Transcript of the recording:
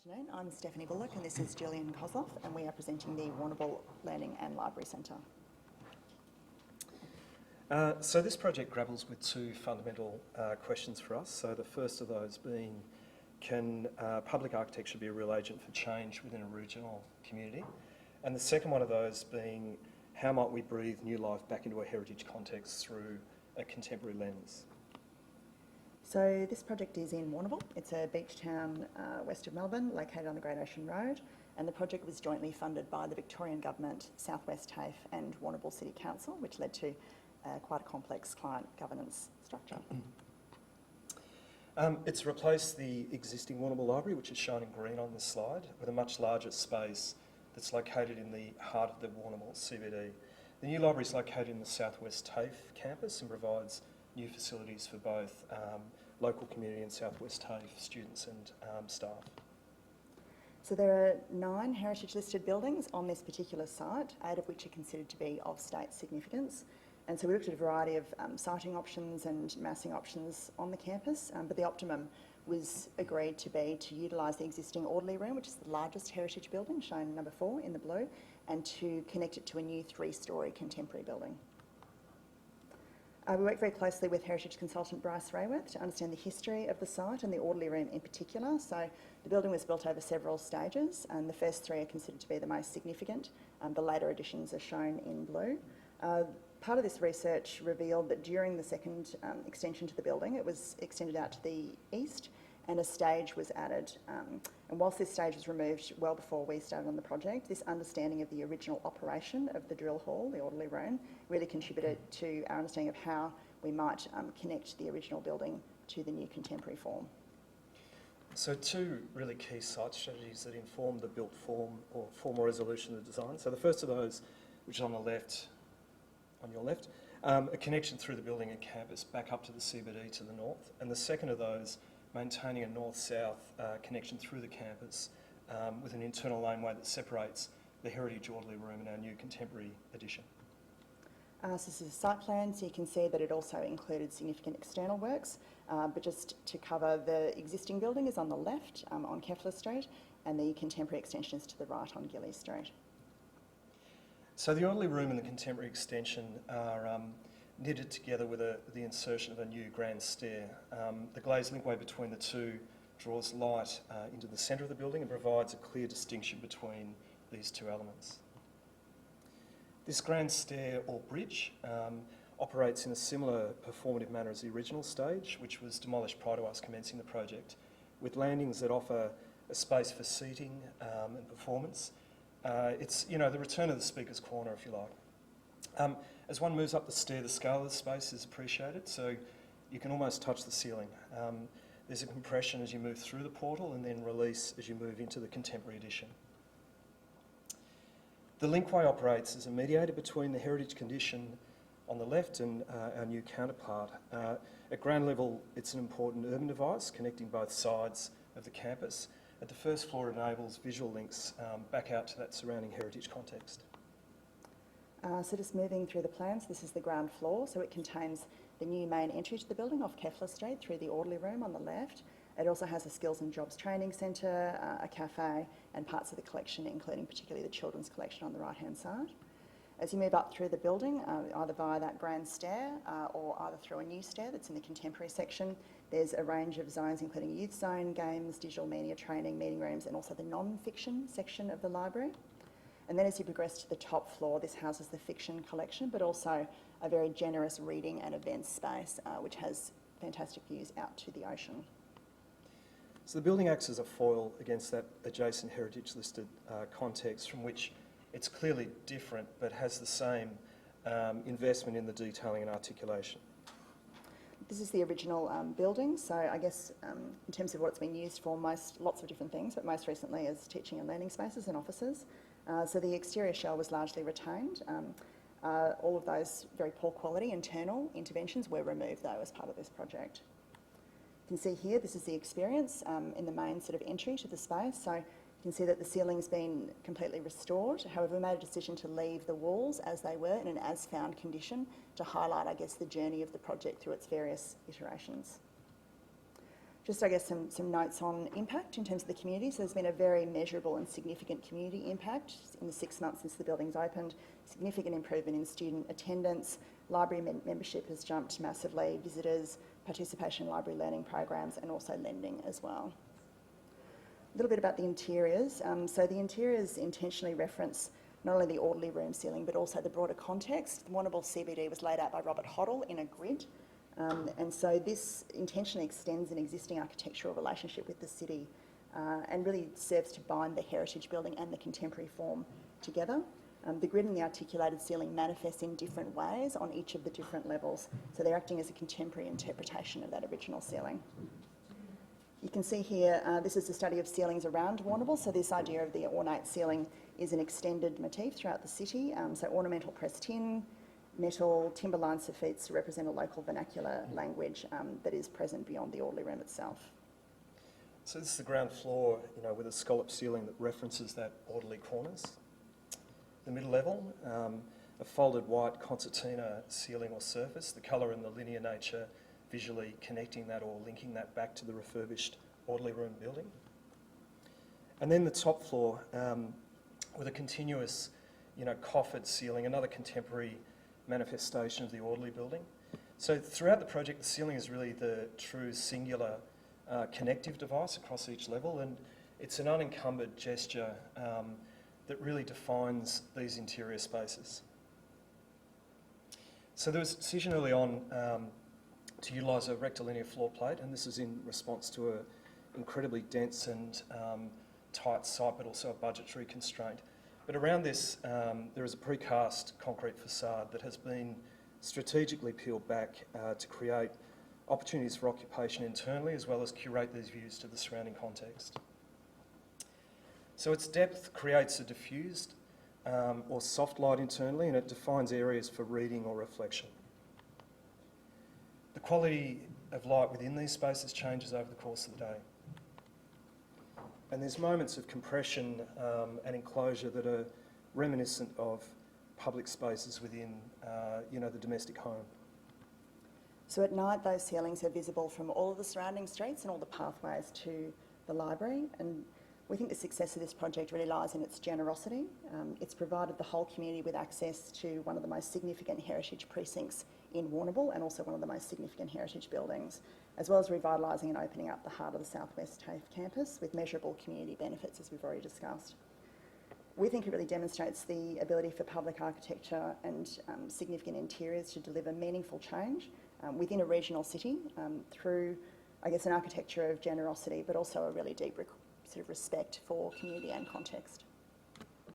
Afternoon, I'm Stephanie Bullock and this is Gillian Kosloff, and we are presenting the Warrnambool Learning and Library Centre. So this project grapples with two fundamental questions for us. So the first of those being, can public architecture be a real agent for change within a regional community? And the second one of those being, how might we breathe new life back into a heritage context through a contemporary lens? So this project is in Warrnambool. It's a beach town west of Melbourne, located on the Great Ocean Road, and the project was jointly funded by the Victorian Government, South West TAFE and Warrnambool City Council, which led to quite a complex client governance structure. It's replaced the existing Warrnambool Library, which is shown in green on this slide, with a much larger space that's located in the heart of the Warrnambool CBD. The new library is located in the South West TAFE campus and provides new facilities for both local community and South West TAFE students and staff. So there are 9 heritage listed buildings on this particular site, 8 of which are considered to be of state significance. And so we looked at a variety of siting options and massing options on the campus, but the optimum was agreed to be to utilise the existing orderly room, which is the largest heritage building, shown number 4 in the blue, and to connect it to a new 3-storey contemporary building. We worked very closely with heritage consultant Bryce Rayworth to understand the history of the site and the orderly room in particular. So the building was built over several stages, and the first 3 are considered to be the most significant. The later additions are shown in blue. Part of this research revealed that during the second extension to the building, it was extended out to the east and a stage was added. And whilst this stage was removed well before we started on the project, this understanding of the original operation of the drill hall, the orderly room, really contributed to our understanding of how we might connect the original building to the new contemporary form. So 2 really key site strategies that inform the built form or formal resolution of the design. So the first of those, which is on the left, on your left, a connection through the building and campus back up to the CBD to the north. And the second of those, maintaining a north-south connection through the campus with an internal laneway that separates the heritage orderly room and our new contemporary addition. So this is a site plan, so you can see that it also included significant external works, but just to cover, the existing building is on the left on Kosloff Street, and the contemporary extension is to the right on Gillies Street. So the orderly room and the contemporary extension are knitted together with the insertion of a new grand stair. The glazed linkway between the two draws light into the centre of the building and provides a clear distinction between these 2 elements. This grand stair or bridge operates in a similar performative manner as the original stage, which was demolished prior to us commencing the project, with landings that offer a space for seating and performance. It's, the return of the speaker's corner, if you like. As one moves up the stair, the scale of the space is appreciated, so you can almost touch the ceiling. There's a compression as you move through the portal and then release as you move into the contemporary addition. The linkway operates as a mediator between the heritage condition on the left and our new counterpart. At ground level, it's an important urban device connecting both sides of the campus. At the first floor, it enables visual links back out to that surrounding heritage context. So just moving through the plans, this is the ground floor, so it contains the new main entry to the building off Kosloff Street through the orderly room on the left. It also has a skills and jobs training centre, a café, and parts of the collection, including particularly the children's collection on the right-hand side. As you move up through the building, either via that grand stair or either through a new stair that's in the contemporary section, there's a range of zones including a youth zone, games, digital media training, meeting rooms, and also the non-fiction section of the library. And then as you progress to the top floor, this houses the fiction collection, but also a very generous reading and events space, which has fantastic views out to the ocean. So the building acts as a foil against that adjacent heritage listed context from which it's clearly different, but has the same investment in the detailing and articulation. This is the original building, so I guess in terms of what it's been used for, lots of different things, but most recently as teaching and learning spaces and offices. So the exterior shell was largely retained. All of those very poor quality internal interventions were removed though as part of this project. You can see here, this is the experience in the main sort of entry to the space. So you can see that the ceiling's been completely restored. However, we made a decision to leave the walls as they were in an as-found condition to highlight, I guess, the journey of the project through its various iterations. Just, I guess, some notes on impact in terms of the community. So there's been a very measurable and significant community impact in the 6 months since the building's opened. Significant improvement in student attendance. Library membership has jumped massively. Visitors, participation in library learning programs, and also lending as well. A little bit about the interiors. So the interiors intentionally reference not only the orderly room ceiling, but also the broader context. The Warrnambool CBD was laid out by Robert Hoddle in a grid. And so this intentionally extends an existing architectural relationship with the city and really serves to bind the heritage building and the contemporary form together. The grid and the articulated ceiling manifest in different ways on each of the different levels, so they're acting as a contemporary interpretation of that original ceiling. You can see here, this is the study of ceilings around Warrnambool, so this idea of the ornate ceiling is an extended motif throughout the city, so ornamental pressed tin, metal, timber line sophites to represent a local vernacular language that is present beyond the orderly room itself. So this is the ground floor, with a scallop ceiling that references that orderly corners. The middle level, a folded white concertina ceiling or surface, the colour and the linear nature visually connecting that or linking that back to the refurbished orderly room building. And then the top floor with a continuous, coffered ceiling, another contemporary manifestation of the orderly building. So throughout the project, the ceiling is really the true singular connective device across each level, and it's an unencumbered gesture that really defines these interior spaces. So there was a decision early on to utilise a rectilinear floor plate, and this is in response to an incredibly dense and tight site, but also a budgetary constraint. But around this, there is a precast concrete facade that has been strategically peeled back to create opportunities for occupation internally, as well as curate these views to the surrounding context. So its depth creates a diffused or soft light internally, and it defines areas for reading or reflection. The quality of light within these spaces changes over the course of the day. And there's moments of compression and enclosure that are reminiscent of public spaces within, the domestic home. So at night, those ceilings are visible from all of the surrounding streets and all the pathways to the library. And we think the success of this project really lies in its generosity. It's provided the whole community with access to one of the most significant heritage precincts in Warrnambool and also one of the most significant heritage buildings, as well as revitalising and opening up the heart of the South West TAFE campus with measurable community benefits, as we've already discussed. We think it really demonstrates the ability for public architecture and significant interiors to deliver meaningful change within a regional city through, an architecture of generosity, but also a really deep sort of respect for community and context.